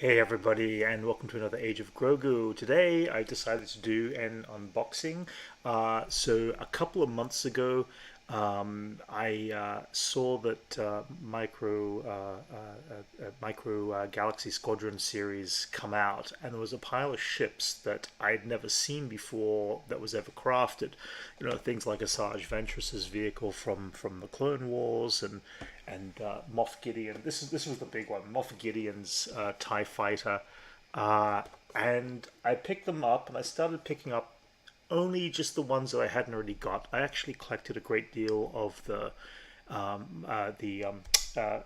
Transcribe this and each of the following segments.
Hey everybody, and welcome to another Age of Grogu. Today I decided to do an unboxing. So a couple of months ago I saw that Micro Galaxy Squadron series come out, and there was a pile of ships that I'd never seen before that was ever crafted. You know, things like Asajj Ventress's vehicle from the Clone Wars, and Moth Gideon. This was the big one. Moth Gideon's TIE Fighter, and I picked them up, and I started picking up only just the ones that I hadn't already got. I actually collected a great deal of the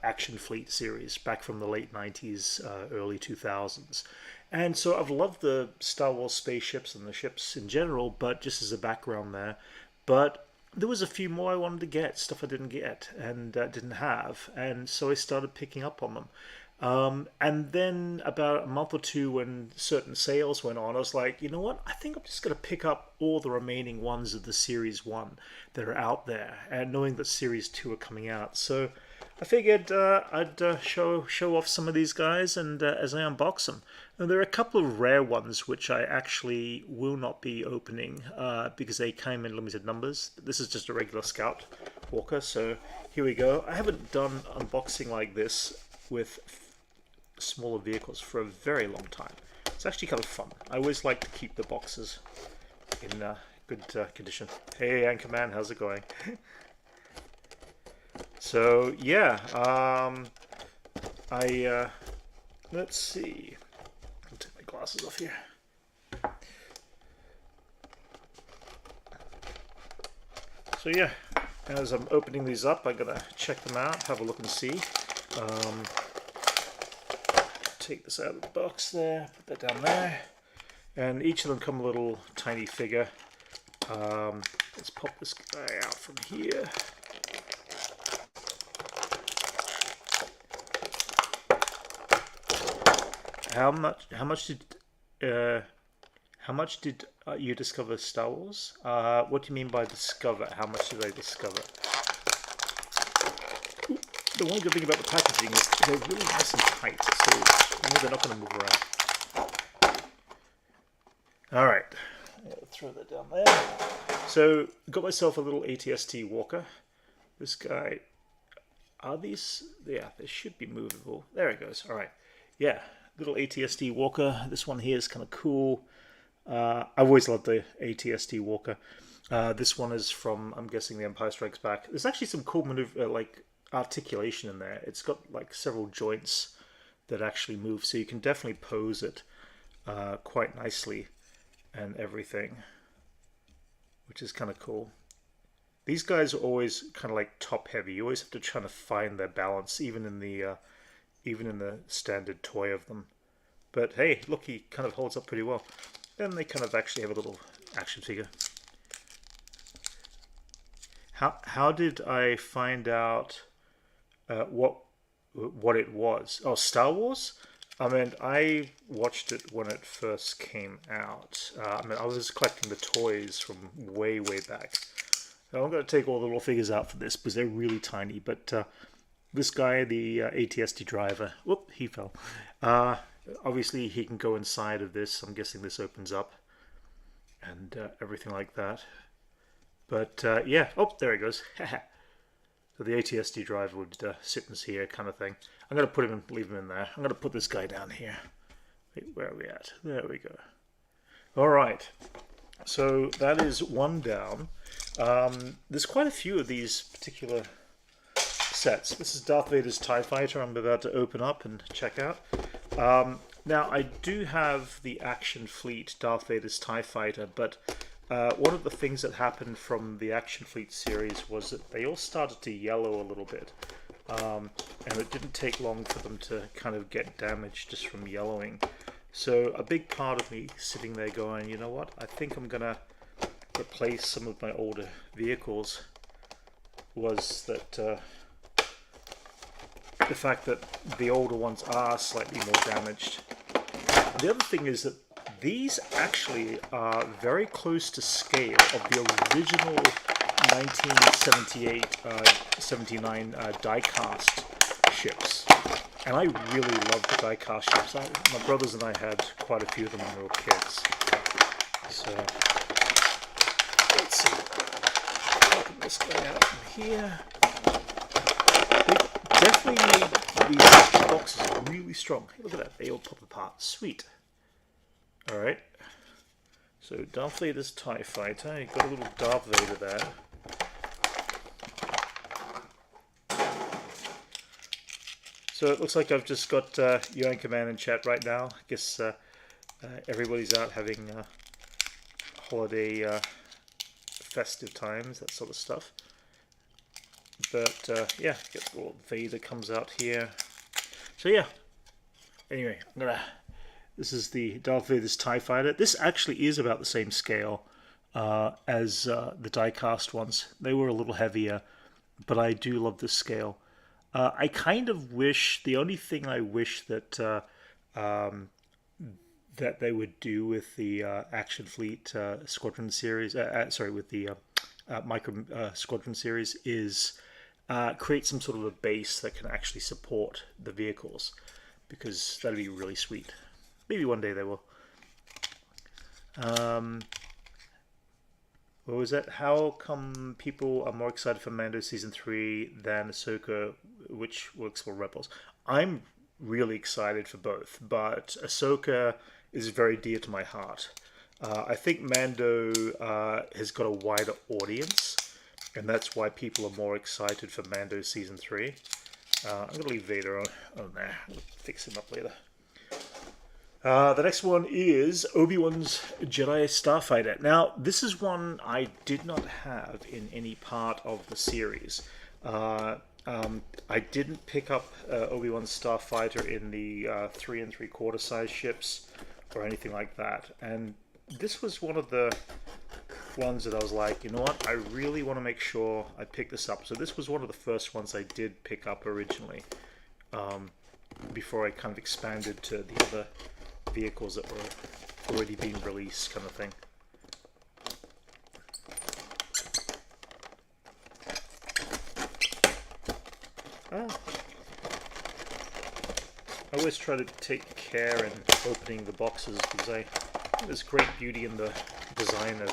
Action Fleet series back from the late 90s, early 2000s. And so I've loved the Star Wars spaceships and the ships in general, but just as a background there. But there was a few more I wanted to get, stuff I didn't get and didn't have. And so I started picking up on them. And then about a month or two when certain sales went on, I was like, you know what? I think I'm just going to pick up all the remaining ones of the Series 1 that are out there, and knowing that Series 2 are coming out. So I figured I'd show off some of these guys and as I unbox them. And there are a couple of rare ones which I actually will not be opening because they came in limited numbers. This is just a regular Scout Walker, so here we go. I haven't done unboxing like this with smaller vehicles for a very long time. It's actually kind of fun. I always like to keep the boxes in good condition. Hey Anchorman, how's it going? So yeah, let's see. I'll take my glasses off here. So yeah, as I'm opening these up, I'm gonna check them out, have a look and see. Take this out of the box there, put that down there, and each of them come a little tiny figure. Let's pop this guy out from here. How much did you discover Star Wars? What do you mean by discover? How much did I discover? The one good thing about the packaging is they're really nice and tight, so you know they're not going to move around. Alright, throw that down there. So, got myself a little ATST walker. This guy, are these? Yeah, they should be movable. There it goes. Alright, yeah, little ATST walker. This one here is kind of cool. I've always loved the ATST walker. This one is from, I'm guessing, The Empire Strikes Back. There's actually some cool maneuver, like articulation in there. It's got like several joints that actually move, so you can definitely pose it quite nicely and everything, which is kind of cool. These guys are always kind of like top heavy. You always have to try to find their balance, even in the standard toy of them. But hey, look, he kind of holds up pretty well. Then they kind of actually have a little action figure. How did I find out what it was? Oh, Star Wars? I mean, I watched it when it first came out. I mean, I was collecting the toys from way back. So I'm going to take all the little figures out for this because they're really tiny. But this guy, the ATST driver, whoop, he fell. Obviously, he can go inside of this. I'm guessing this opens up and everything like that. But yeah, oh, there he goes. So the ATST driver would sit in here, kind of thing. I'm going to put him and leave him in there. I'm going to put this guy down here. Wait, where are we at? There we go. All right. So that is one down. There's quite a few of these particular sets. This is Darth Vader's TIE Fighter. I'm about to open up and check out. Now, I do have the Action Fleet Darth Vader's TIE Fighter, but one of the things that happened from the Action Fleet series was that they all started to yellow a little bit. And it didn't take long for them to kind of get damaged just from yellowing. So a big part of me sitting there going, you know what, I think I'm going to replace some of my older vehicles, was that the fact that the older ones are slightly more damaged. The other thing is that these actually are very close to scale of the original 1978-79 die-cast ships. And I really love the die-cast ships. My brothers and I had quite a few of them when we were kids. So, let's see. Open this guy out from here. They definitely made these boxes really strong. Hey, look at that. They all pop apart. Sweet. Alright. So, Darth Vader's TIE Fighter. You've got a little Darth Vader there. So it looks like I've just got you and Command in chat right now. I guess everybody's out having holiday festive times, that sort of stuff. But yeah, get little Vader comes out here. So yeah. Anyway, this is the Darth Vader's TIE Fighter. This actually is about the same scale as the die-cast ones. They were a little heavier, but I do love this scale. I kind of wish, the only thing I wish that that they would do with the Action Fleet Squadron series, with the Micro Squadron series, is create some sort of a base that can actually support the vehicles, because that'd be really sweet. Maybe one day they will. What was that? How come people are more excited for Mando Season 3 than Ahsoka, which works for Rebels? I'm really excited for both, but Ahsoka is very dear to my heart. I think Mando has got a wider audience, and that's why people are more excited for Mando Season 3. I'm going to leave Vader on there. I'll fix him up later. The next one is ObiWans Jedi Starfighter. Now, this is one I did not have in any part of the series. I didn't pick up ObiWans Starfighter in the 3 3/4 size ships or anything like that. And this was one of the ones that I was like, you know what, I really want to make sure I pick this up. So this was one of the first ones I did pick up originally, before I kind of expanded to the other vehicles that were already being released, kind of thing. I always try to take care in opening the boxes, because there's great beauty in the design of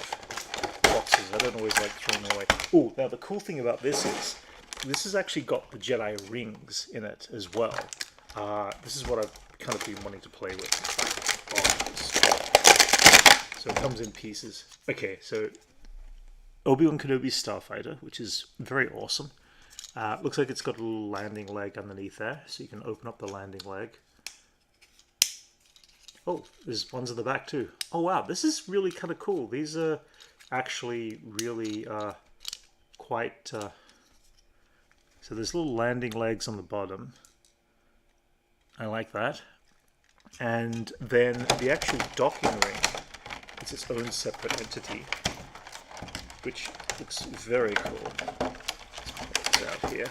boxes. I don't always like throwing them away. Oh, now the cool thing about this is, this has actually got the Jedi rings in it as well. This is what I've kind of been wanting to play with. So it comes in pieces. Okay, so Obi-Wan Kenobi's Starfighter, which is very awesome. Looks like it's got a little landing leg underneath there, so you can open up the landing leg. Oh, there's ones in the back too. Oh wow, this is really kind of cool. These are actually really quite... So there's little landing legs on the bottom. I like that. And then the actual docking ring, it's its own separate entity, which looks very cool. Let's put it out here.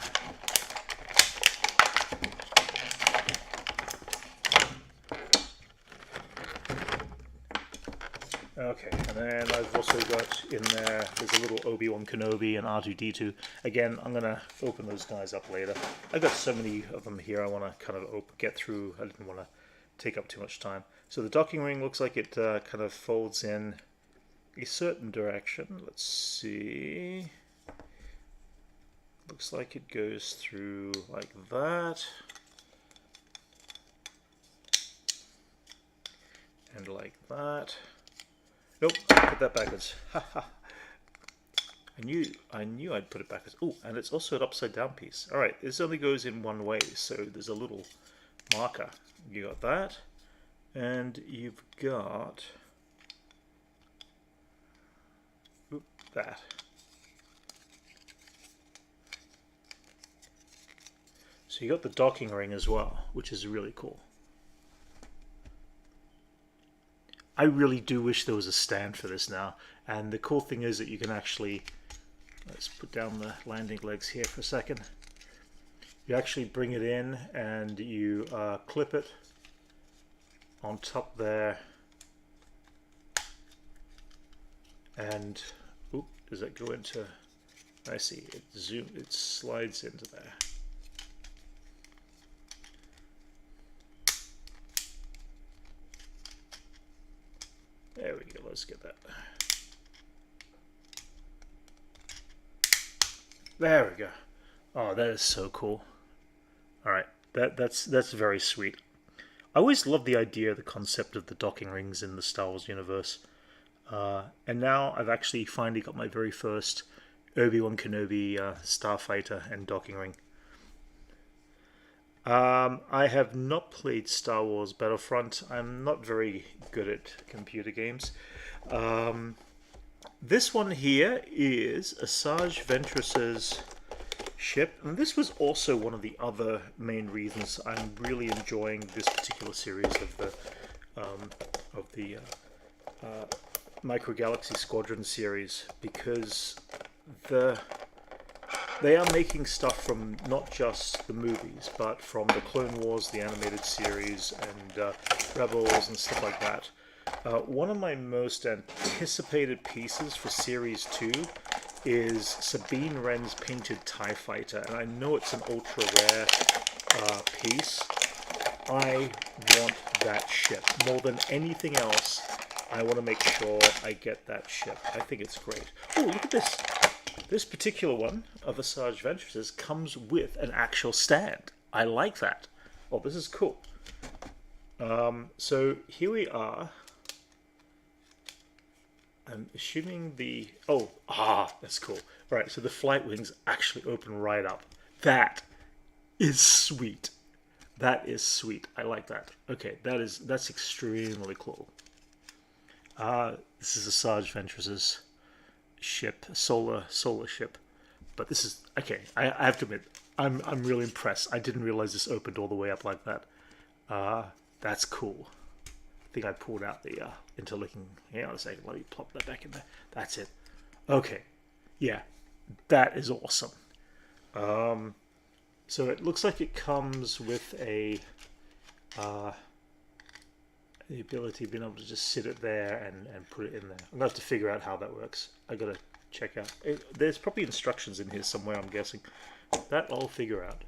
Okay, and then I've also got in there's a little Obi-Wan Kenobi and R2-D2. Again, I'm going to open those guys up later. I've got so many of them here I want to kind of get through. I didn't want to take up too much time. So the docking ring looks like it kind of folds in a certain direction. Let's see. Looks like it goes through like that. And like that. Nope, put that backwards. Haha. I knew I'd put it backwards. Oh, and it's also an upside down piece. Alright, this only goes in one way, so there's a little marker. You got that, and you've got that. So you got the docking ring as well, which is really cool. I really do wish there was a stand for this now, and the cool thing is that you can actually, let's put down the landing legs here for a second. You actually bring it in and you clip it on top there, and does that go into, I see, it slides into there. There we go. Oh, that is so cool. All right, that's very sweet. I always loved the idea, the concept of the docking rings in the Star Wars universe. And now I've actually finally got my very first Obi-Wan Kenobi Starfighter and docking ring. I have not played Star Wars Battlefront. I'm not very good at computer games. This one here is Asajj Ventress's ship, and this was also one of the other main reasons I'm really enjoying this particular series of the Micro Galaxy Squadron series, because they are making stuff from not just the movies, but from the Clone Wars, the animated series, and Rebels and stuff like that. One of my most anticipated pieces for Series 2 is Sabine Wren's painted TIE Fighter, and I know it's an ultra rare piece. I want that ship. More than anything else, I want to make sure I get that ship. I think it's great. Oh, look at this. This particular one of Asajj Ventress's comes with an actual stand. I like that. Oh, this is cool. So here we are. I'm assuming the... Oh, that's cool. All right, so the flight wings actually open right up. That is sweet. That is sweet. I like that. Okay, that's extremely cool. This is Asajj Ventress's ship, solar ship. But this is... Okay, I have to admit, I'm really impressed. I didn't realize this opened all the way up like that. That's cool. I think I pulled out the interlinking. Hang on a second. Let me plop that back in there. That's it. Okay. Yeah. That is awesome. So it looks like it comes with the ability of being able to just sit it there and put it in there. I'm going to have to figure out how that works. I got to check out. There's probably instructions in here somewhere, I'm guessing. That I'll figure out.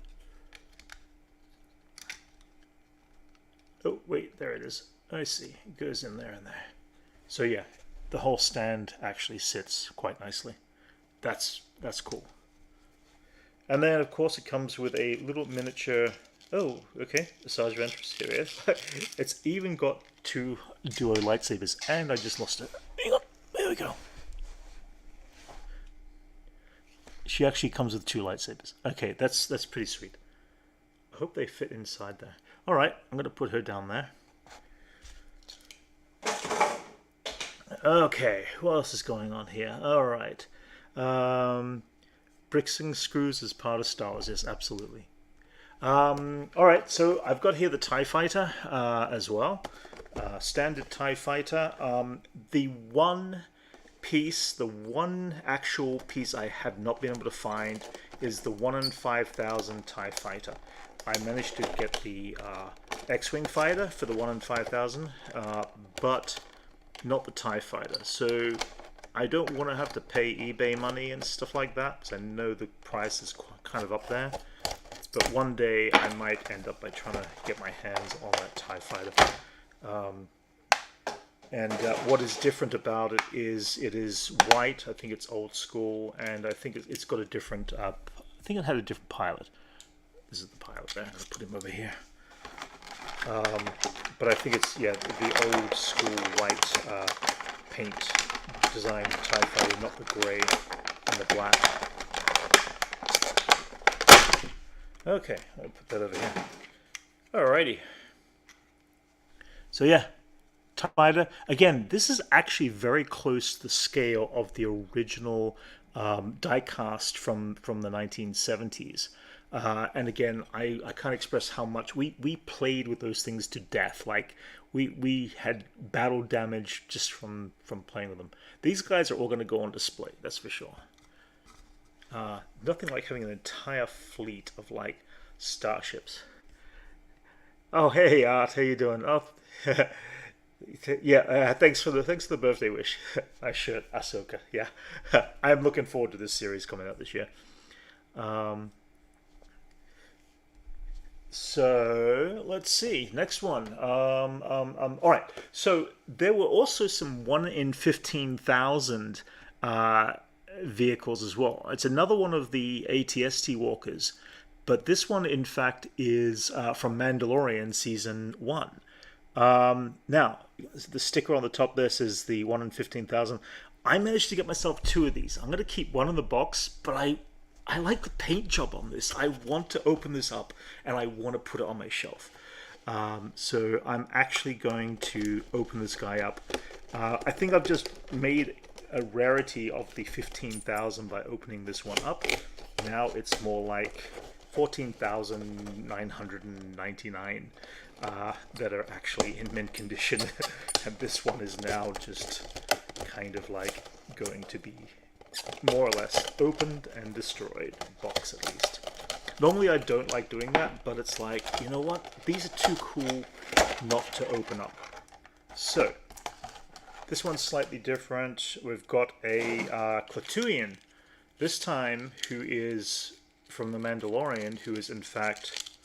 Oh, wait. There it is. I see. It goes in there and there. So yeah, the whole stand actually sits quite nicely. That's cool. And then, of course, it comes with a little miniature... Oh, okay. Asajj Ventress. Here it is. It's even got 2 duo lightsabers, and I just lost it. Hang on. There we go. She actually comes with 2 lightsabers. Okay, that's pretty sweet. I hope they fit inside there. All right, I'm going to put her down there. Okay, what else is going on here? All right. Bricks and screws as part of Star Wars. Yes, absolutely. All right, so I've got here the TIE Fighter as well. Standard TIE Fighter. The one actual piece I have not been able to find is the 1 in 5,000 TIE Fighter. I managed to get the XWing Fighter for the 1 in 5,000, but not the TIE Fighter. So I don't want to have to pay eBay money and stuff like that, because I know the price is kind of up there. But one day I might end up by trying to get my hands on that TIE Fighter. What is different about it is white. I think it's old school, and I think it's got a different... I think it had a different pilot. This is the pilot there. I'm going to put him over here. But I think it's, yeah, the old school white paint design TIE Fighter, not the grey and the black. Okay, I'll put that over here. Alrighty. So yeah, TIE Fighter. Again, this is actually very close to the scale of the original die-cast from the 1970s. And again, I can't express how much we played with those things to death. Like we had battle damage just from playing with them. These guys are all going to go on display, that's for sure. Nothing like having an entire fleet of like starships. Oh hey Art, how you doing? Oh yeah, thanks for the birthday wish. I should, Ahsoka. Yeah, I'm looking forward to this series coming out this year. So let's see. Next one. All right. So there were also some 1 in 15,000 vehicles as well. It's another one of the ATST walkers, but this one, in fact, is from Mandalorian season 1. Now, the sticker on the top there says the 1 in 15,000. I managed to get myself 2 of these. I'm going to keep one in the box, but I like the paint job on this. I want to open this up and I want to put it on my shelf. So I'm actually going to open this guy up. I think I've just made a rarity of the 15,000 by opening this one up. Now it's more like 14,999 that are actually in mint condition. And this one is now just kind of like going to be more or less opened and destroyed, box at least. Normally I don't like doing that, but it's like, you know what? These are too cool not to open up. So, this one's slightly different. We've got a Klatooinian, this time, who is from The Mandalorian, who is in fact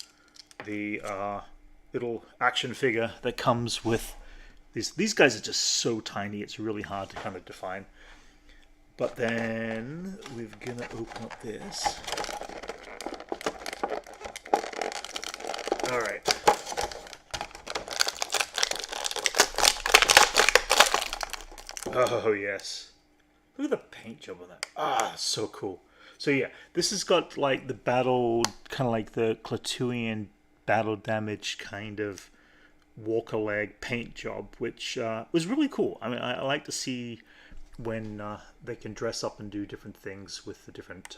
the little action figure that comes with these guys are just so tiny, it's really hard to kind of define. But then we're gonna open up this. All right. Oh yes. Look at the paint job on that. Ah, so cool. So yeah, this has got like the battle, kind of like the Klatooinian battle damage kind of walker leg paint job, which was really cool. I mean, I like to see when they can dress up and do different things with the different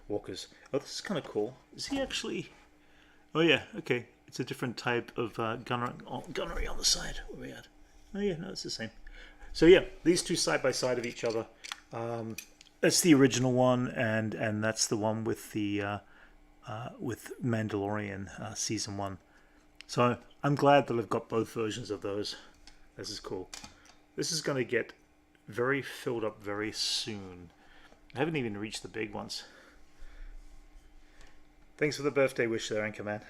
walkers. Oh, this is kind of cool. Is he actually... Oh yeah, okay. It's a different type of gunnery on the side. What are we at? Oh yeah, no, it's the same. So yeah, these two side by side of each other. That's the original one, and that's the one with the with Mandalorian season 1. So I'm glad that I've got both versions of those. This is cool. This is going to get very filled up very soon. I haven't even reached the big ones. Thanks for the birthday wish there, Anchorman.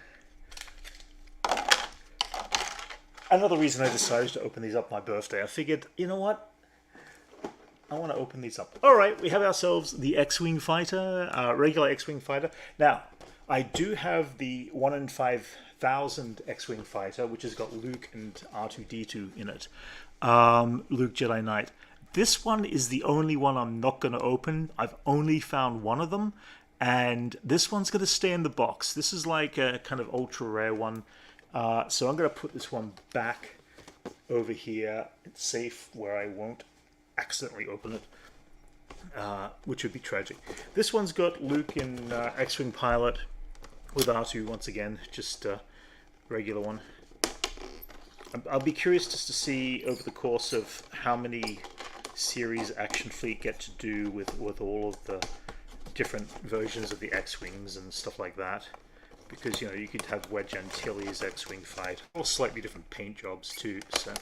Another reason I decided to open these up my birthday. I figured, you know what? I want to open these up. Alright, we have ourselves the XWing Fighter, regular XWing Fighter. Now, I do have the 1 in 5,000 XWing Fighter, which has got Luke and R2-D2 in it. Luke Jedi Knight. This one is the only one I'm not going to open. I've only found one of them, and this one's going to stay in the box. This is like a kind of ultra rare one. So I'm going to put this one back over here. It's safe where I won't accidentally open it, which would be tragic. This one's got Luke in X-Wing Pilot with R2 once again, just a regular one. I'll be curious just to see over the course of how many series Action Fleet get to do with all of the different versions of the X-Wings and stuff like that. Because, you know, you could have Wedge Antilles X-Wing Fight, all slightly different paint jobs too, so...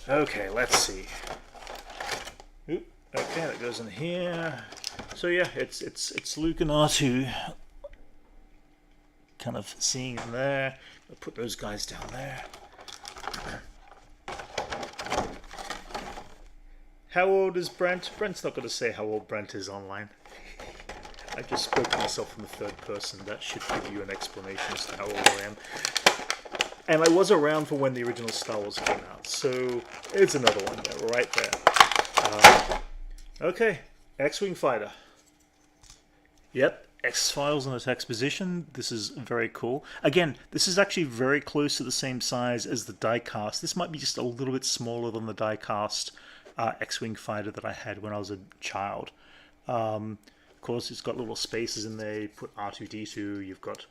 okay, let's see. Oop, okay, that goes in here. So yeah, it's Luke and R2. Kind of seeing them there. I'll put those guys down there. How old is Brent? Brent's not going to say how old Brent is online. I just spoke to myself in the third person. That should give you an explanation as to how old I am. And I was around for when the original Star Wars came out, so it's another one there, right there. Okay, X-Wing Fighter. Yep, X-Files on its exposition. This is very cool. Again, this is actually very close to the same size as the die-cast. This might be just a little bit smaller than the die-cast X-Wing Fighter that I had when I was a child. Of course, it's got little spaces in there. You put R2-D2, you've got...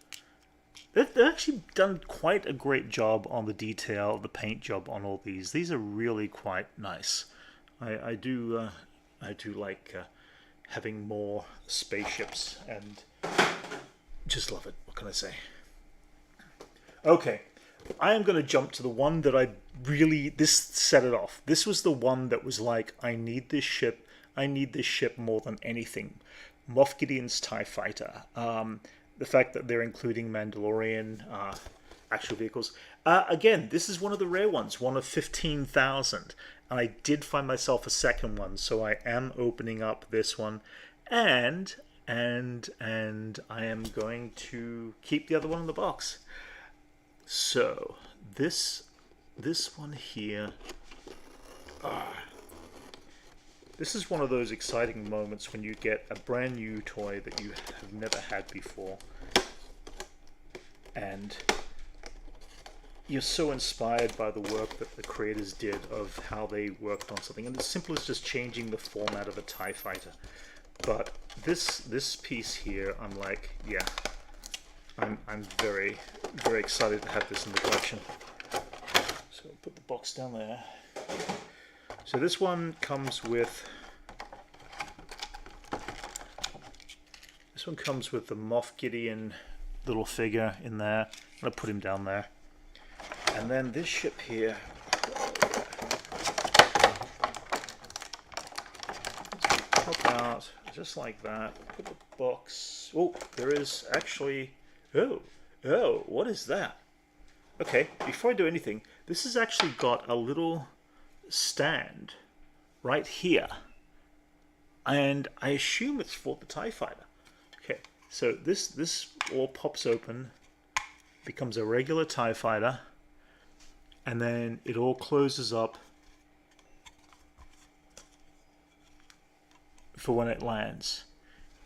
They've actually done quite a great job on the detail, the paint job on all these. These are really quite nice. I do like having more spaceships, and just love it. What can I say? Okay, I am going to jump to the one that this set it off. This was the one that was like, I need this ship more than anything. Moff Gideon's TIE Fighter. The fact that they're including Mandalorian actual vehicles. Again, this is one of the rare ones, one of 15,000. And I did find myself a second one, so I am opening up this one. And I am going to keep the other one in the box. So, this one here... this is one of those exciting moments when you get a brand new toy that you have never had before. And you're so inspired by the work that the creators did of how they worked on something. And as simple as just changing the format of a TIE Fighter. But this piece here, I'm like, yeah, I'm very, very excited to have this in the collection. So I'll put the box down there. So this one comes with the Moff Gideon little figure in there. I'm gonna put him down there. And then this ship here, pop out just like that. Put the box. Oh, there is actually. Oh, what is that? Okay, before I do anything, this has actually got a little stand right here, and I assume it's for the TIE Fighter. Okay, so this all pops open, becomes a regular TIE Fighter, and then it all closes up for when it lands.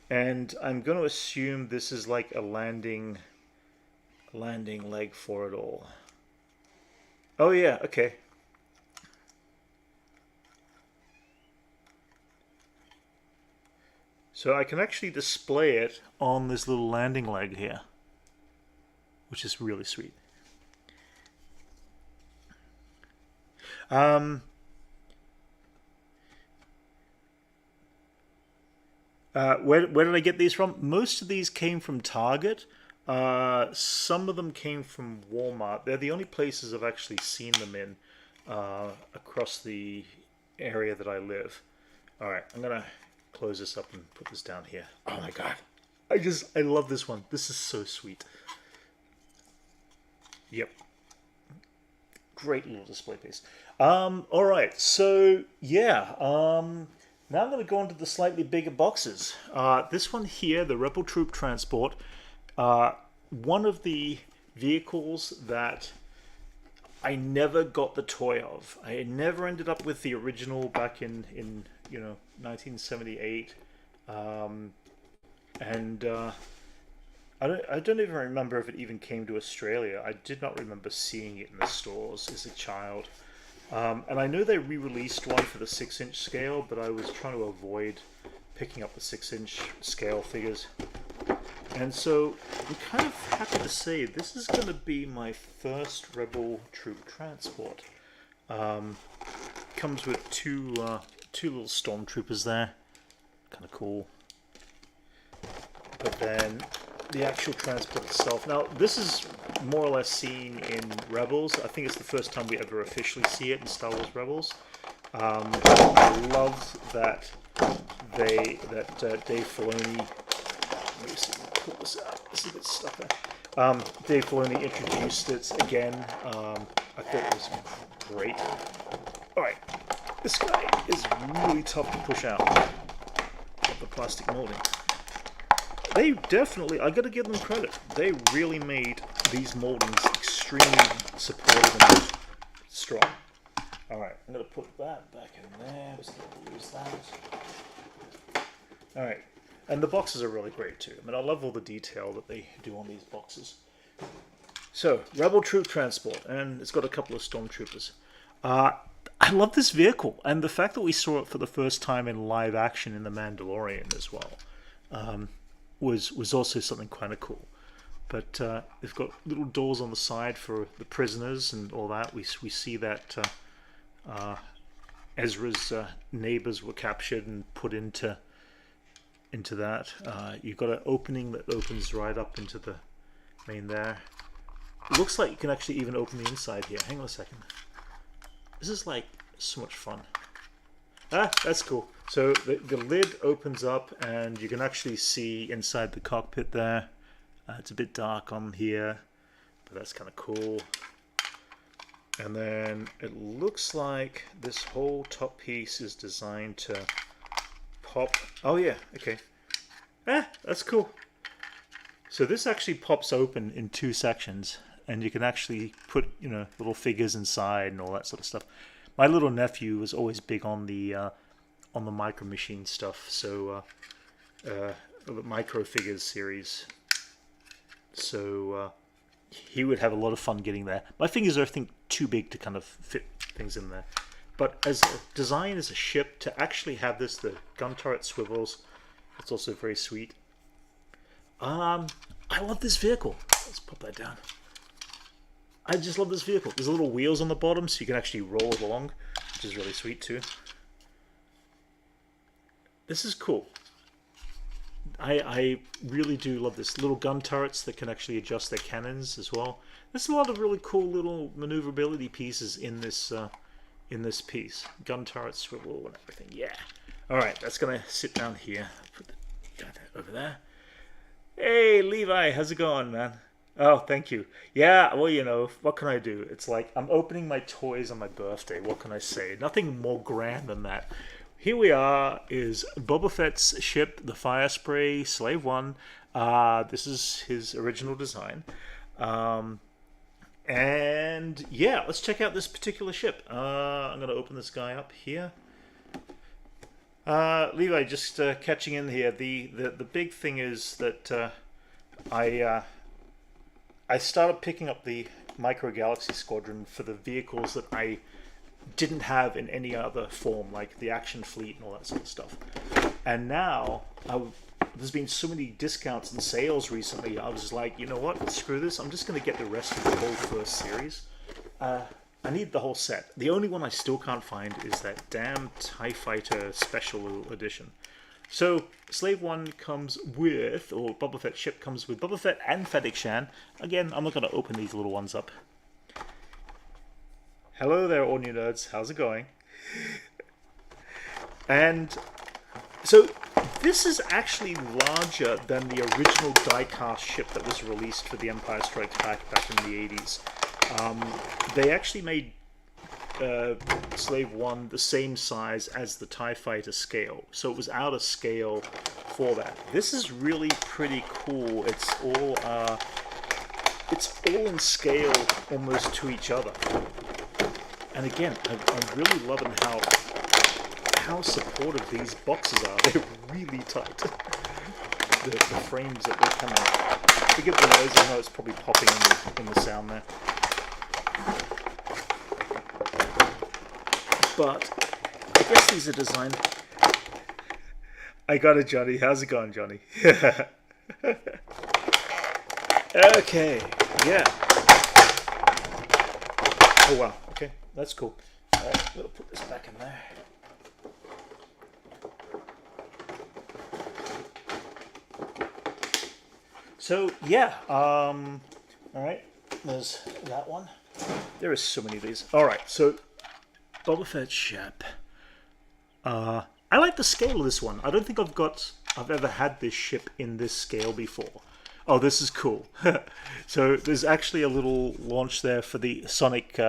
And I'm going to assume this is like a landing leg for it all. Oh yeah, okay. So I can actually display it on this little landing leg here, which is really sweet. Where did I get these from? Most of these came from Target. Some of them came from Walmart. They're the only places I've actually seen them in across the area that I live. All right, I'm gonna close this up and put this down here. Oh my god, I love this one. This is so sweet. Yep, great little display piece. All right, so yeah. Now I'm going to go into the slightly bigger boxes. This one here, the Rebel Troop Transport, one of the vehicles that I never got the toy of. I never ended up with the original back in 1978, and I don't even remember if it even came to Australia. I did not remember seeing it in the stores as a child. And I know they re-released one for the 6-inch scale, but I was trying to avoid picking up the 6-inch scale figures. And so I'm kind of happy to say this is going to be my first Rebel Troop Transport. Comes with two little stormtroopers there, kind of cool. But then the actual transport itself. Now this is more or less seen in Rebels. I think it's the first time we ever officially see it in Star Wars Rebels. I love that Dave Filoni. Let me see, pull this out. This is a bit stuck there. Dave Filoni introduced it again. I thought it was great. All right, this guy is really tough to push out of the plastic molding. They definitely, I gotta give them credit. They really made these moldings extremely supportive and strong. Alright, I'm gonna put that back in there. Just gonna lose that. Alright, and the boxes are really great too. I mean, I love all the detail that they do on these boxes. So, Rebel Troop Transport, and it's got a couple of stormtroopers. I love this vehicle, and the fact that we saw it for the first time in live action in The Mandalorian as well. Was also something kind of cool. But they've got little doors on the side for the prisoners and all that. We see that Ezra's neighbors were captured and put into that. You've got an opening that opens right up into the main there. It looks like you can actually even open the inside here. Hang on a second. This is like so much fun. Ah, that's cool. So the lid opens up and you can actually see inside the cockpit there. It's a bit dark on here, but that's kind of cool. And then it looks like this whole top piece is designed to pop. Oh yeah, okay. Ah, that's cool. So this actually pops open in 2 sections, and you can actually put, you know, little figures inside and all that sort of stuff. My little nephew was always big on the Micro Machine stuff, so the Micro Figures series. So he would have a lot of fun getting there. My fingers are, I think, too big to kind of fit things in there. But as a design as a ship, to actually have this, the gun turret swivels, it's also very sweet. I love this vehicle. Let's pop that down. I just love this vehicle. There's little wheels on the bottom, so you can actually roll it along, which is really sweet too. This is cool. I really do love this. Little gun turrets that can actually adjust their cannons as well. There's a lot of really cool little maneuverability pieces in this piece. Gun turret swivel and everything. Yeah. All right, that's gonna sit down here. Put that over there. Hey, Levi, how's it going, man? Oh, thank you. Yeah, well, you know, what can I do? It's like I'm opening my toys on my birthday. What can I say? Nothing more grand than that. Here we are, is Boba Fett's ship, the Fire Spray Slave One. This is his original design. And yeah, let's check out this particular ship. I'm going to open this guy up here. Levi, just catching in here. The big thing is that I started picking up the Micro Galaxy Squadron for the vehicles that I didn't have in any other form, like the Action Fleet and all that sort of stuff. And now there's been so many discounts and sales recently. I was like, you know what? Screw this. I'm just going to get the rest of the whole first series. I need the whole set. The only one I still can't find is that damn TIE Fighter Special Edition. So, Slave 1 comes with, or Boba Fett ship comes with Boba Fett and Fennec Shan. Again, I'm not going to open these little ones up. Hello there, all new nerds. How's it going? And so, this is actually larger than the original die-cast ship that was released for The Empire Strikes Back in the 80s. They actually made Slave 1 the same size as the TIE Fighter scale, so it was out of scale for that. This is really pretty cool. It's all in scale almost to each other. And again, I'm really loving how supportive these boxes are. They're really tight. The frames that they come in. Forgive the noise, I know it's probably popping in the sound there. But I guess these are designed. I got it, Johnny. How's it going, Johnny? Okay, yeah. Oh wow. Okay, that's cool. All right, we'll put this back in there. So yeah. All right. There's that one. There is so many of these. All right. So. Boba Fett ship. I like the scale of this one. I don't think I've ever had this ship in this scale before. Oh, this is cool. So there's actually a little launch there for the sonic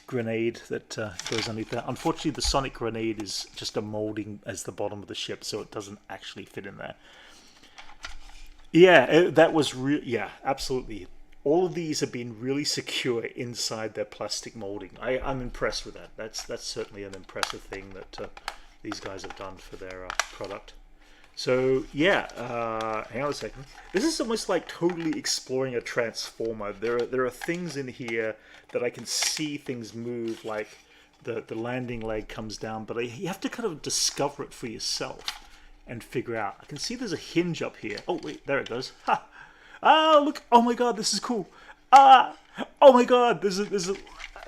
grenade that goes underneath there. Unfortunately, the sonic grenade is just a molding as the bottom of the ship, so it doesn't actually fit in there. Yeah, that was yeah, absolutely. All of these have been really secure inside their plastic molding. I'm impressed with that. That's certainly an impressive thing that these guys have done for their product. So yeah, hang on a second. This is almost like totally exploring a transformer. There are things in here that I can see things move, like the landing leg comes down, but you have to kind of discover it for yourself and figure out. I can see there's a hinge up here. Oh wait, there it goes. Ha! Ah, look! Oh my god, this is cool. Ah! Oh my god, there's a.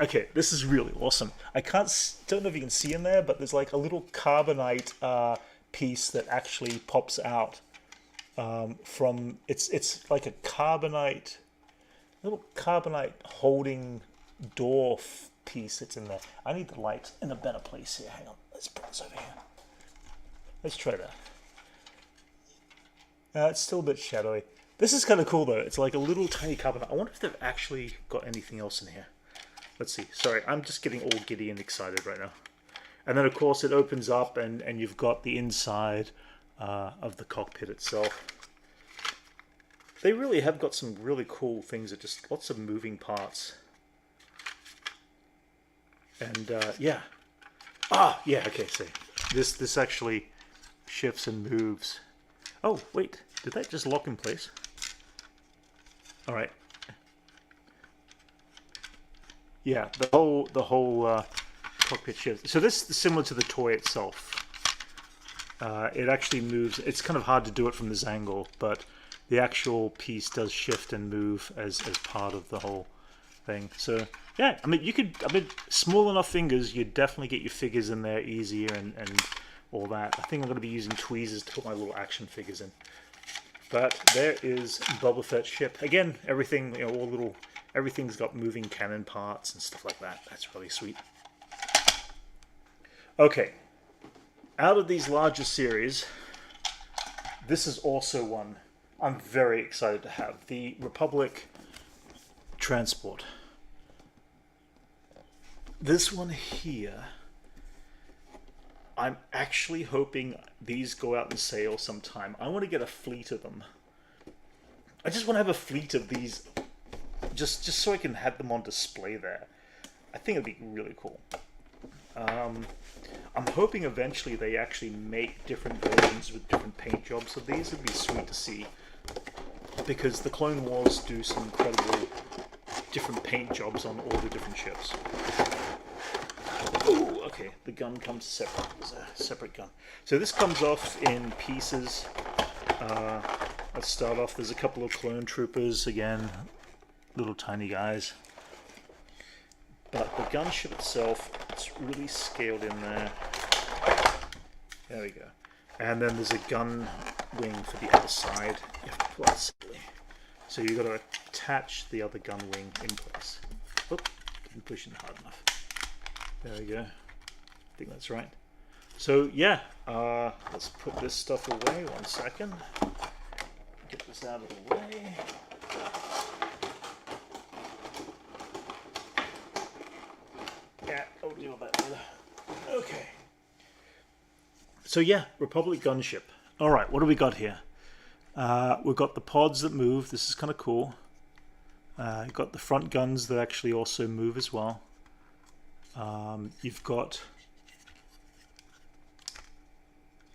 Okay, this is really awesome. Don't know if you can see in there, but there's like a little carbonite piece that actually pops out from. It's like a little carbonite holding door piece that's in there. I need the light in a better place here. Hang on. Let's put this over here. Let's try that. It's still a bit shadowy. This is kind of cool though. It's like a little tiny cabinet. I wonder if they've actually got anything else in here. Let's see. Sorry, I'm just getting all giddy and excited right now. And then of course it opens up and you've got the inside of the cockpit itself. They really have got some really cool things. That just lots of moving parts. And yeah. Ah, yeah, okay, see. This actually shifts and moves. Oh, wait. Did that just lock in place? Alright. Yeah, the whole cockpit shifts. So this is similar to the toy itself. It actually moves. It's kind of hard to do it from this angle, but the actual piece does shift and move as part of the whole thing. So yeah, I mean, small enough fingers, you'd definitely get your figures in there easier and all that. I think I'm going to be using tweezers to put my little action figures in. But there is Boba Fett's ship. Again, everything, everything's got moving cannon parts and stuff like that. That's really sweet. Okay, out of these larger series, this is also one I'm very excited to have. The Republic Transport. This one here, I'm actually hoping these go out in sale sometime. I want to get a fleet of them. I just want to have a fleet of these, just so I can have them on display there. I think it'd be really cool. I'm hoping eventually they actually make different versions with different paint jobs of these. It'd be sweet to see, because the Clone Wars do some incredible different paint jobs on all the different ships. Ooh, okay, the gun comes separate. There's a separate gun. So this comes off in pieces. Let's start off. There's a couple of clone troopers, again, little tiny guys. But the gunship itself, it's really scaled in there. There we go. And then there's a gun wing for the other side. You have to pull out separately. So you've got to attach the other gun wing in place. Oop, didn't push it hard enough. There we go. I think that's right. So yeah, let's put this stuff away. 1 second. Get this out of the way. Yeah, I'll deal with that later. Okay. So yeah, Republic gunship. All right, what do we got here? We've got the pods that move. This is kind of cool. You've got the front guns that actually also move as well. You've got...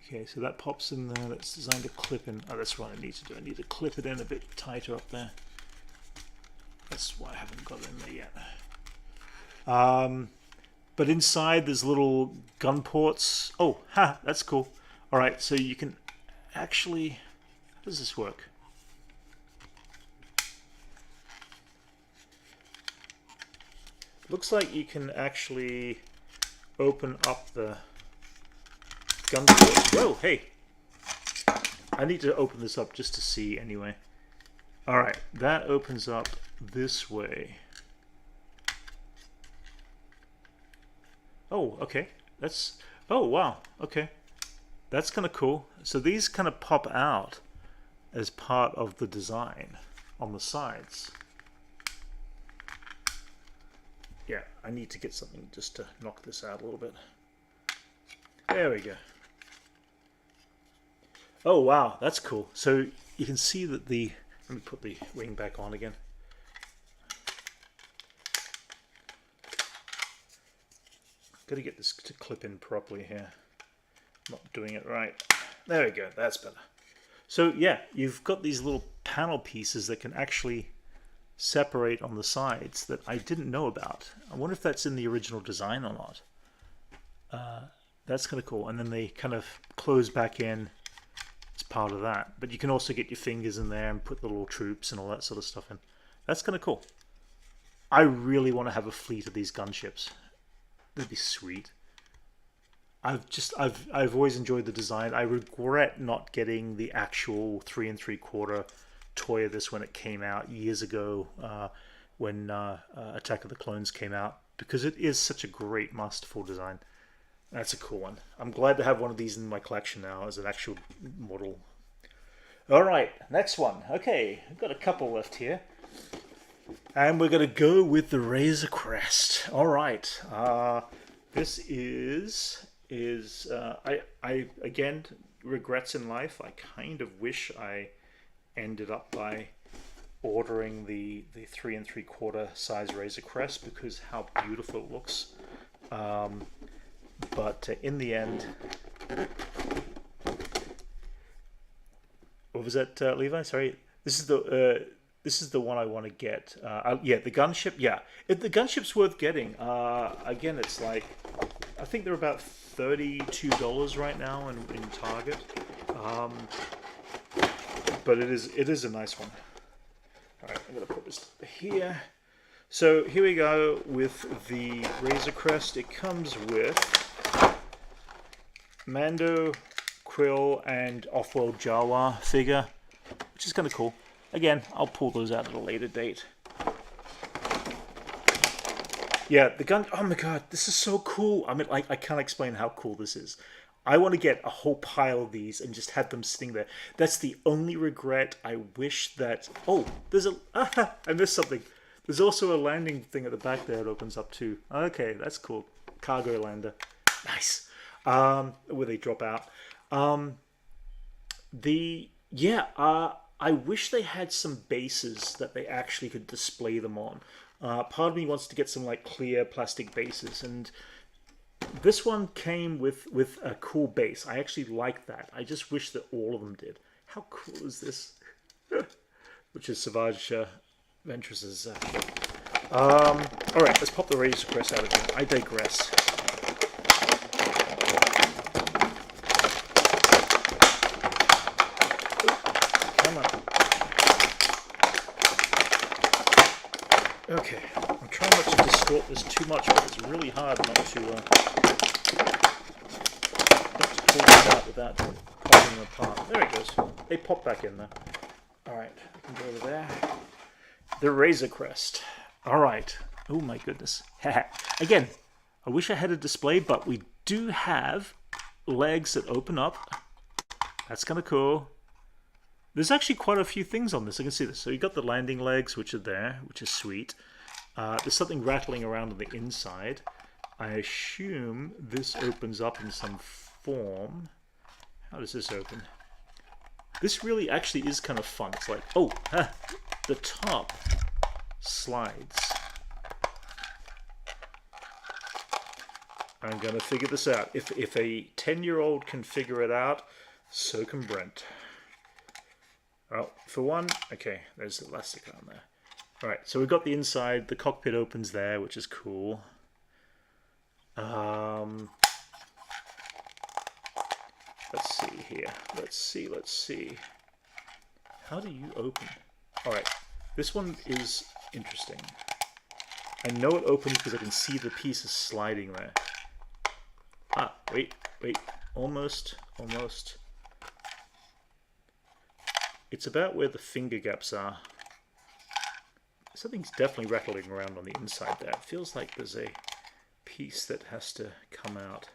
Okay, so that pops in there. That's designed to clip in. Oh, that's what I need to do. I need to clip it in a bit tighter up there. That's why I haven't got it in there yet. But inside there's little gun ports. Oh, ha, that's cool. All right, so you can actually... How does this work? Looks like you can actually open up the gun port. Whoa, hey! I need to open this up just to see anyway. Alright, that opens up this way. Oh, okay. That's... Oh, wow. Okay. That's kind of cool. So these kind of pop out as part of the design on the sides. Yeah, I need to get something just to knock this out a little bit. There we go. Oh, wow. That's cool. So you can see that the... Let me put the wing back on again. Got to get this to clip in properly here. Not doing it right. There we go. That's better. So yeah, you've got these little panel pieces that can actually separate on the sides that I didn't know about. I wonder if that's in the original design or not. That's kind of cool. And then they kind of close back in as part of that. But you can also get your fingers in there and put the little troops and all that sort of stuff in. That's kind of cool. I really want to have a fleet of these gunships. That'd be sweet. I've always enjoyed the design. I regret not getting the actual 3 3/4 toy of this when it came out years ago, when Attack of the Clones came out, because it is such a great masterful design. That's a cool one. I'm glad to have one of these in my collection now as an actual model. All right, next one. Okay, I've got a couple left here. And we're going to go with the Razor Crest. All right. This is I again, regrets in life. I kind of wish I ended up by ordering the 3 3/4 size Razor Crest because how beautiful it looks. But in the end, what was that, Levi? Sorry, this is the one I want to get. Yeah, the gunship. Yeah, the gunship's worth getting. Again, it's like I think they're about $32 right now in Target. But it is a nice one. All right, I'm gonna put this here. So here we go with the Razor Crest. It comes with Mando, Quill, and Offworld Jawa figure, which is kind of cool. Again, I'll pull those out at a later date. Yeah, the gun. Oh my god, this is so cool. I mean, I can't explain how cool this is. I want to get a whole pile of these and just have them sitting there. That's the only regret. I wish that... Oh, there's a... I missed something. There's also a landing thing at the back there that opens up too. Okay, that's cool. Cargo lander. Nice. Where they drop out. I wish they had some bases that they actually could display them on. Part of me wants to get some like clear plastic bases, and this one came with a cool base. I actually like that. I just wish that all of them did. How cool is this? Which is Asajj Ventress's. All right, let's pop the Razor Crest out of here. I digress. Come on. Okay, I'm trying not to distort this too much, but it's really hard not to pull this out without popping them apart. There it goes. They pop back in there. All right, I can go over there. The Razor Crest. All right. Oh my goodness. Again, I wish I had a display, but we do have legs that open up. That's kind of cool. There's actually quite a few things on this. I can see this. So you got the landing legs, which are there, which is sweet. There's something rattling around on the inside. I assume this opens up in some form. How does this open? This really actually is kind of fun. It's like, oh, the top slides. I'm going to figure this out. If a 10-year-old can figure it out, so can Brent. Well, for one, okay, there's the elastic on there. All right, so we've got the inside. The cockpit opens there, which is cool. Let's see here. Let's see. How do you open? All right, this one is interesting. I know it opens because I can see the pieces sliding there. Ah, wait. Almost. It's about where the finger gaps are. Something's definitely rattling around on the inside there. It feels like there's a piece that has to come out.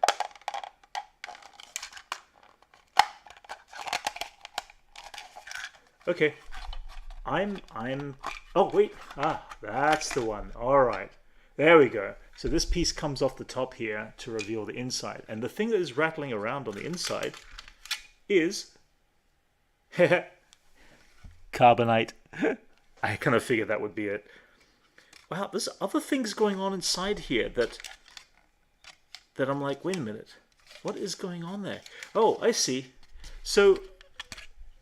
Okay. Oh, wait. Ah, that's the one. All right. There we go. So this piece comes off the top here to reveal the inside. And the thing that is rattling around on the inside is... carbonite. I kind of figured that would be it. Wow, there's other things going on inside here that I'm like, wait a minute. What is going on there? Oh, I see. So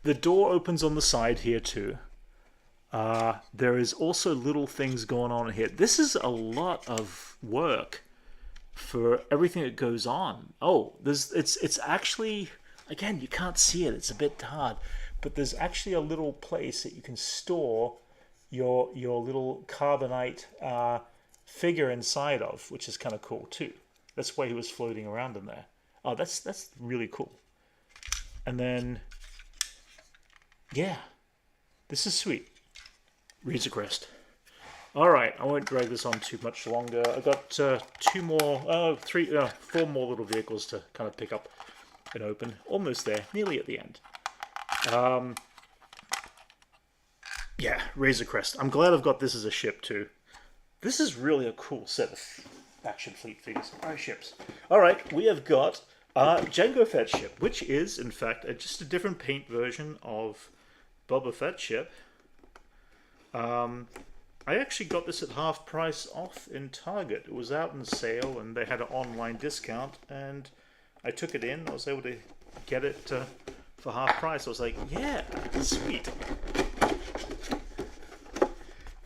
the door opens on the side here too. There is also little things going on here. This is a lot of work for everything that goes on. Oh, it's actually, again, you can't see it. It's a bit hard. But there's actually a little place that you can store your little carbonite figure inside of, which is kind of cool too. That's why he was floating around in there. Oh, that's really cool. And then, yeah, this is sweet. Razor Crest. Alright, I won't drag this on too much longer. I've got four more little vehicles to kind of pick up and open. Almost there, nearly at the end. Yeah, Razor Crest. I'm glad I've got this as a ship too. This is really a cool set of action fleet figures. Alright, ships. Alright, we have got Django Fett ship, which is, in fact, just a different paint version of Boba Fett ship. I actually got this at half price off in Target. It was out in sale and they had an online discount and I took it in. I was able to get it for half price. I was like, yeah, sweet.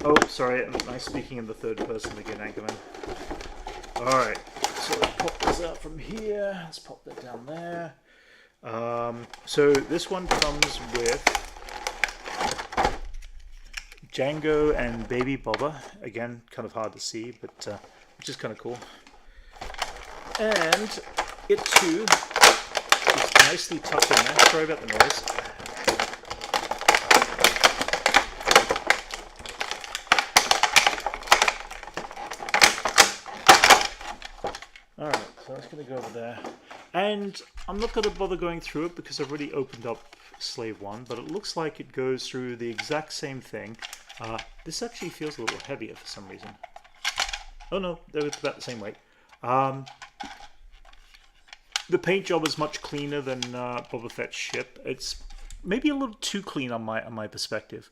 Oh, sorry, I'm speaking in the third person again, Anchorman. Alright, so let's pop this out from here. Let's pop that down there. So this one comes with Django and Baby Boba. Again, kind of hard to see, but which is kind of cool. And it too is nicely tucked in there. Sorry about the noise. Alright, so that's going to go over there. And I'm not going to bother going through it because I've already opened up Slave 1, but it looks like it goes through the exact same thing. This actually feels a little heavier for some reason. Oh no, they're about the same weight. The paint job is much cleaner than Boba Fett's ship. It's maybe a little too clean on my perspective,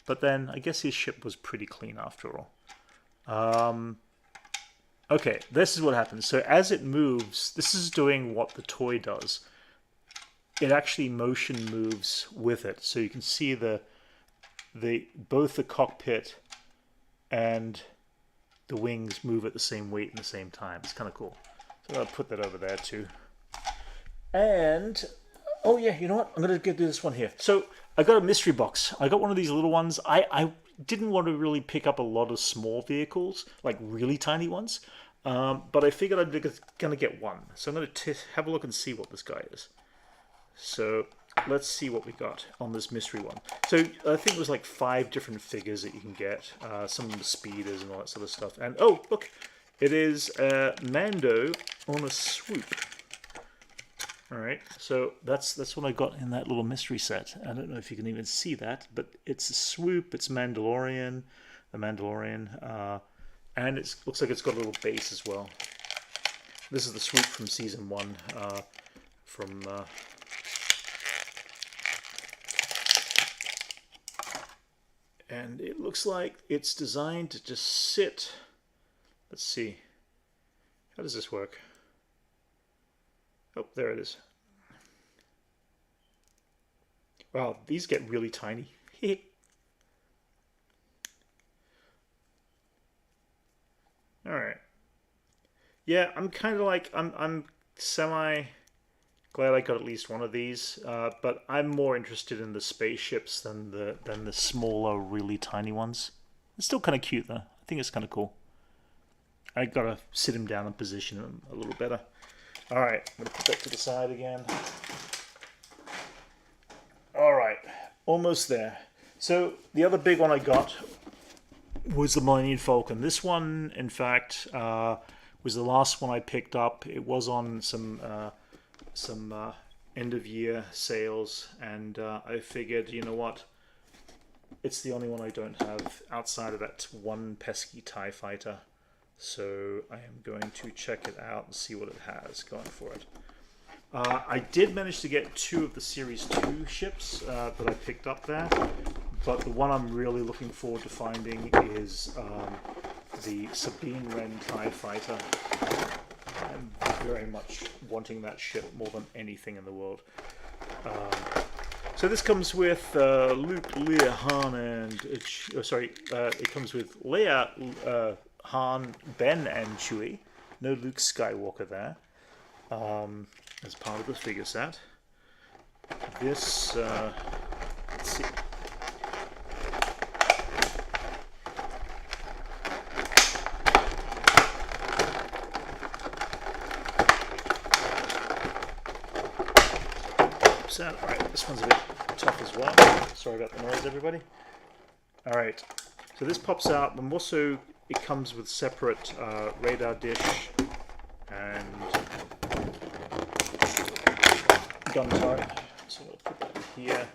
but then I guess his ship was pretty clean after all. Okay, this is what happens. So as it moves, this is doing what the toy does. It actually motion moves with it, so you can see both the cockpit and the wings move at the same weight and the same time. It's kind of cool. So I'll put that over there too. And oh yeah, you know what? I'm gonna do this one here. So I got a mystery box. I got one of these little ones. I didn't want to really pick up a lot of small vehicles, like really tiny ones, but I figured I'd be gonna get one. So I'm gonna have a look and see what this guy is. So let's see what we got on this mystery one. So I think there's like 5 different figures that you can get. Some of the speeders and all that sort of stuff. And oh, look, it is Mando on a swoop. All right, so that's what I got in that little mystery set. I don't know if you can even see that, but it's a swoop. It's Mandalorian, the Mandalorian, and it looks like it's got a little base as well. This is the swoop from season 1, and it looks like it's designed to just sit. Let's see. How does this work? Oh, there it is. Wow, these get really tiny. All right. Yeah, I'm kind of like I'm semi glad I got at least one of these, but I'm more interested in the spaceships than the smaller, really tiny ones. It's still kind of cute though. I think it's kind of cool. I gotta sit him down and position him a little better. All right, I'm gonna put that to the side again. All right, almost there. So the other big one I got was the Millennium Falcon. This one, in fact, was the last one I picked up. It was on some end-of-year sales, and I figured, you know what? It's the only one I don't have outside of that one pesky TIE fighter. So I am going to check it out and see what it has going for it. I did manage to get 2 of the Series 2 ships that I picked up there, but the one I'm really looking forward to finding is the Sabine Wren TIE Fighter. I'm very much wanting that ship more than anything in the world. So this comes with Luke, Leia, Han, and it comes with Leia, Han, Ben, and Chewie. No Luke Skywalker there. As part of the figure set. This, let's see. Alright, this one's a bit tough as well. Sorry about the noise, everybody. Alright, So this pops out, and also it comes with separate radar dish and gun turret. So I'll put that in here.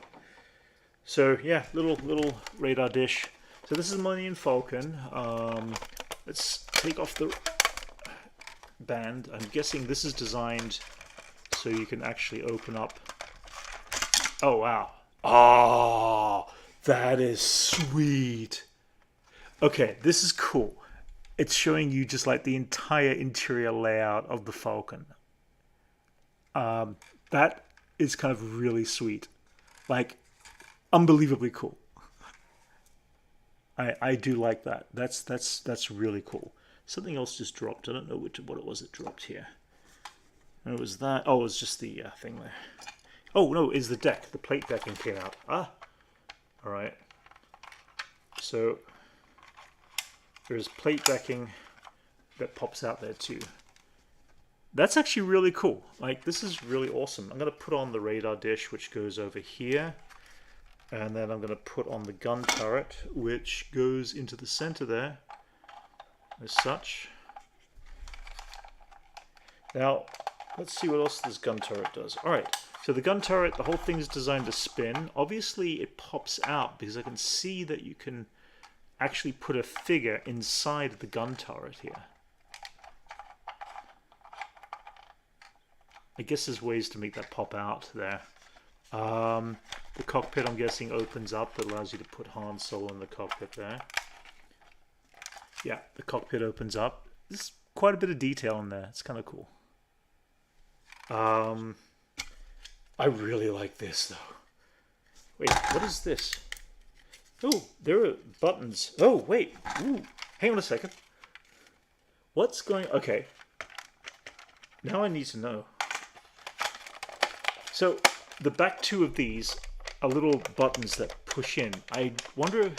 So yeah, little radar dish. So this is the Millennium Falcon. Let's take off the band. I'm guessing this is designed so you can actually open up. Oh wow. Oh, that is sweet. Okay, this is cool. It's showing you just like the entire interior layout of the Falcon. That is kind of really sweet. Like, unbelievably cool. I do like that. That's really cool. Something else just dropped. I don't know what it was that dropped here. And it was that. Oh, it was just the thing there. Oh no, it's the deck. The plate decking came out. Ah, all right. So there's plate decking that pops out there too. That's actually really cool. Like, this is really awesome. I'm going to put on the radar dish, which goes over here. And then I'm going to put on the gun turret, which goes into the center there, as such. Now, let's see what else this gun turret does. Alright, so the gun turret, the whole thing is designed to spin. Obviously, it pops out because I can see that you can actually put a figure inside the gun turret here. I guess there's ways to make that pop out there. The cockpit, I'm guessing, opens up. That allows you to put Han Solo in the cockpit there. Yeah, the cockpit opens up. There's quite a bit of detail in there. It's kind of cool. I really like this, though. Wait, what is this? Oh, there are buttons. Oh, wait. Ooh, hang on a second. What's going... Okay. Now I need to know. So, the back two of these are little buttons that push in. I wonder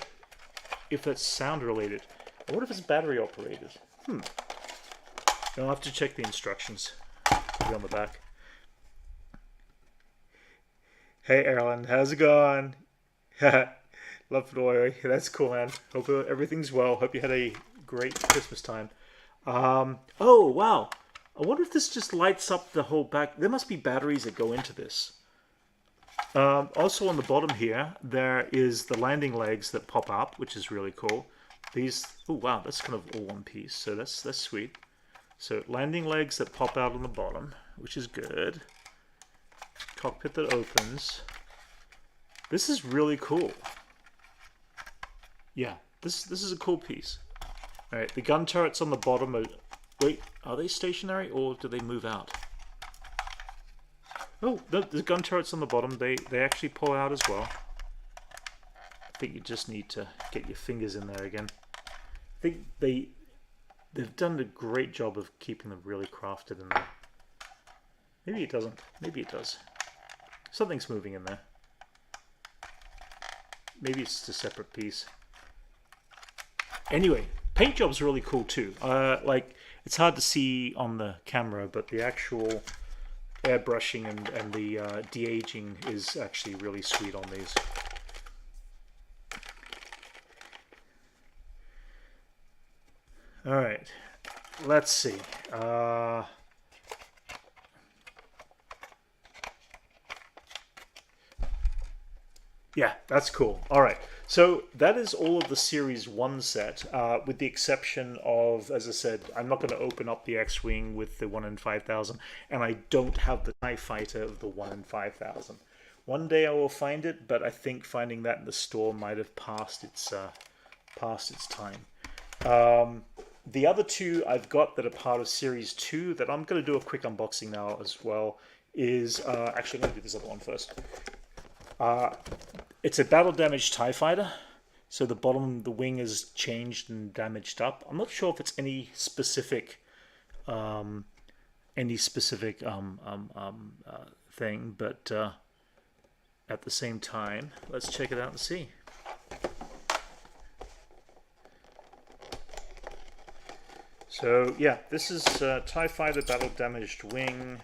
if that's sound related. I wonder if it's battery operated. I'll have to check the instructions. It'll be on the back. Hey, Erlen, how's it going? Love Roy. That's cool, man. Hope everything's well. Hope you had a great Christmas time. Oh, wow. I wonder if this just lights up the whole back. There must be batteries that go into this. Also on the bottom here, there is the landing legs that pop up, which is really cool. These, oh wow, that's kind of all one piece, so that's sweet. So landing legs that pop out on the bottom, which is good. Cockpit that opens. This is really cool. Yeah, this is a cool piece. All right, the gun turrets on the bottom are, wait, are they stationary or do they move out? Oh, the gun turrets on the bottom, they actually pull out as well. I think you just need to get your fingers in there again. I think they've done a great job of keeping them really crafted in there. Maybe it doesn't. Maybe it does. Something's moving in there. Maybe it's just a separate piece. Anyway, paint job's really cool too. Like, it's hard to see on the camera, but the actual airbrushing and the de-aging is actually really sweet on these. All right, let's see. Yeah, that's cool. All right, so that is all of the Series 1 set, with the exception of, as I said, I'm not going to open up the X-Wing with the 1 in 5,000, and I don't have the TIE Fighter of the 1 in 5,000. One day I will find it, but I think finding that in the store might have passed its time. The other two I've got that are part of Series 2 that I'm going to do a quick unboxing now as well is, actually I'm going to do this other one first. It's a battle damaged TIE Fighter, so the bottom, the wing is changed and damaged up. I'm not sure if it's any specific thing, but at the same time, let's check it out and see. So yeah, this is TIE Fighter battle damaged wing.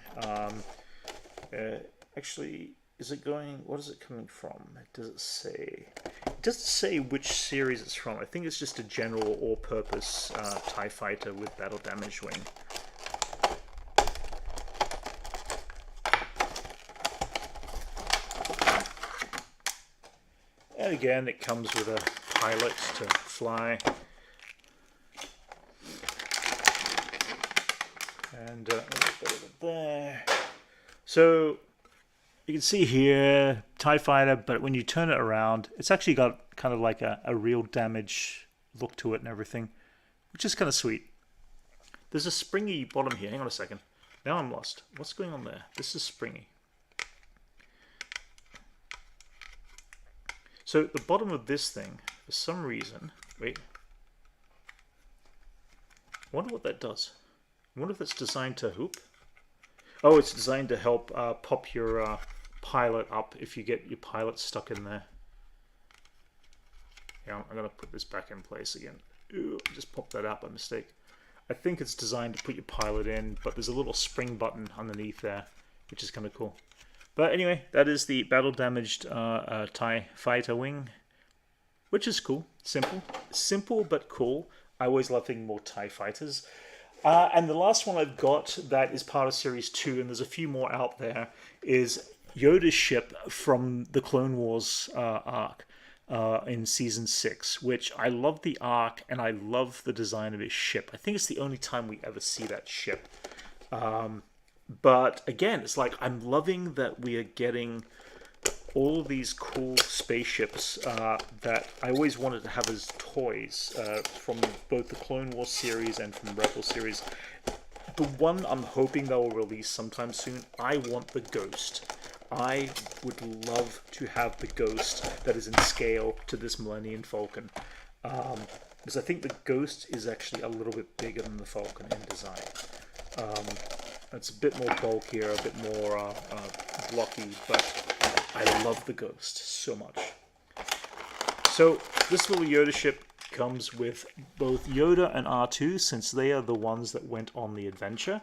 Actually, is it going? What is it coming from? Does it say? It doesn't say which series it's from. I think it's just a general all-purpose TIE fighter with battle damage wing. And again, it comes with a pilot to fly. And a little bit of it there. So you can see here, TIE fighter, but when you turn it around, it's actually got kind of like a real damage look to it and everything, which is kind of sweet. There's a springy bottom here. Hang on a second. Now I'm lost. What's going on there? This is springy. So the bottom of this thing, for some reason, wait. I wonder what that does. I wonder if it's designed to hoop. Oh, it's designed to help pop your pilot up if you get your pilot stuck in there. Yeah, I'm going to put this back in place again. Ooh, I just popped that out by mistake. I think it's designed to put your pilot in, but there's a little spring button underneath there, which is kind of cool. But anyway, that is the battle-damaged TIE fighter wing, which is cool. Simple. Simple, but cool. I always love thinking more TIE fighters. And the last one I've got that is part of Series 2, and there's a few more out there, is Yoda Ship from the Clone Wars arc in Season 6, which I love the arc, and I love the design of his ship. I think it's the only time we ever see that ship. But again, it's like I'm loving that we are getting all of these cool spaceships that I always wanted to have as toys from both the Clone Wars series and from the Rebel series. The one I'm hoping they'll release sometime soon, I want the Ghost. I would love to have the Ghost that is in scale to this Millennium Falcon. Because I think the Ghost is actually a little bit bigger than the Falcon in design. It's a bit more bulkier, a bit more blocky, but I love the Ghost so much. So this little Yoda ship comes with both Yoda and R2, since they are the ones that went on the adventure.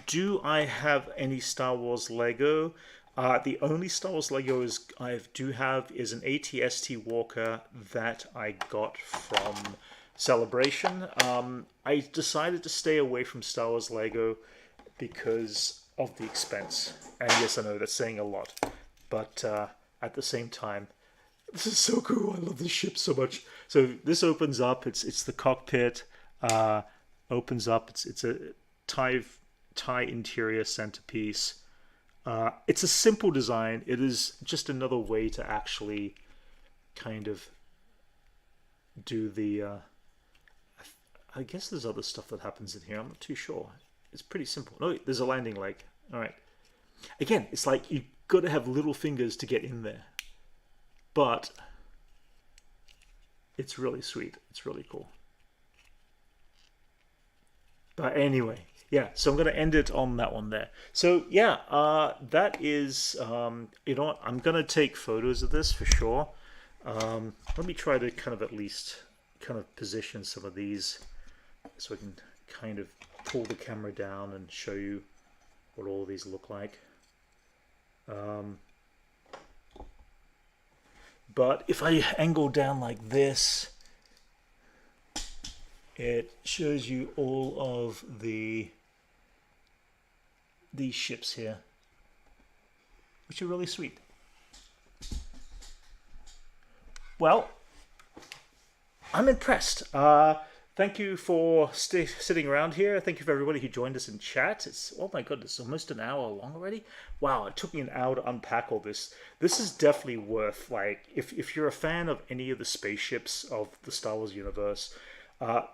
Do I have any Star Wars Lego? The only Star Wars Lego I do have is an AT-ST Walker that I got from Celebration. I decided to stay away from Star Wars Lego because of the expense. And yes, I know that's saying a lot. But at the same time, this is so cool. I love this ship so much. So this opens up. It's the cockpit. Opens up. It's a TIE interior centerpiece. It's a simple design. It is just another way to actually kind of do the... I guess there's other stuff that happens in here. I'm not too sure. It's pretty simple. No, there's a landing leg. All right. Again, it's like you've got to have little fingers to get in there. But it's really sweet. It's really cool. But anyway, yeah, so I'm going to end it on that one there. So yeah, that is, you know what, I'm going to take photos of this for sure. Let me try to kind of at least kind of position some of these so I can kind of pull the camera down and show you what all of these look like. But if I angle down like this, it shows you all of these ships here, which are really sweet. Well, I'm impressed. Thank you for sitting around here. Thank you for everybody who joined us in chat. It's, oh my goodness, almost an hour long already. Wow, it took me an hour to unpack all this. This is definitely worth, like, if you're a fan of any of the spaceships of the Star Wars universe,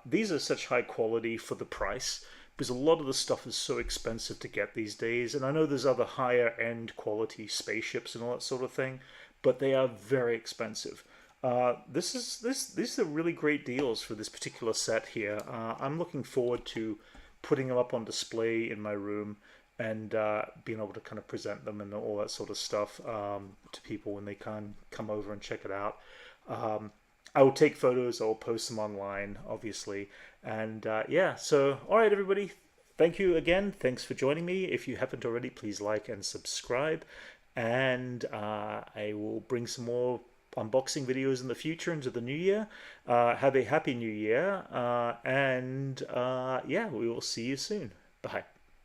these are such high quality for the price, because a lot of the stuff is so expensive to get these days. And I know there's other higher end quality spaceships and all that sort of thing, but they are very expensive. These are really great deals for this particular set here. I'm looking forward to putting them up on display in my room and being able to kind of present them and all that sort of stuff to people when they can come over and check it out. I will take photos, I'll post them online, obviously. And yeah, so all right, everybody. thank you again. Thanks for joining me. If you haven't already, please like and subscribe. And I will bring some more unboxing videos in the future into the new year. Have a happy new year. And yeah, we will see you soon. Bye.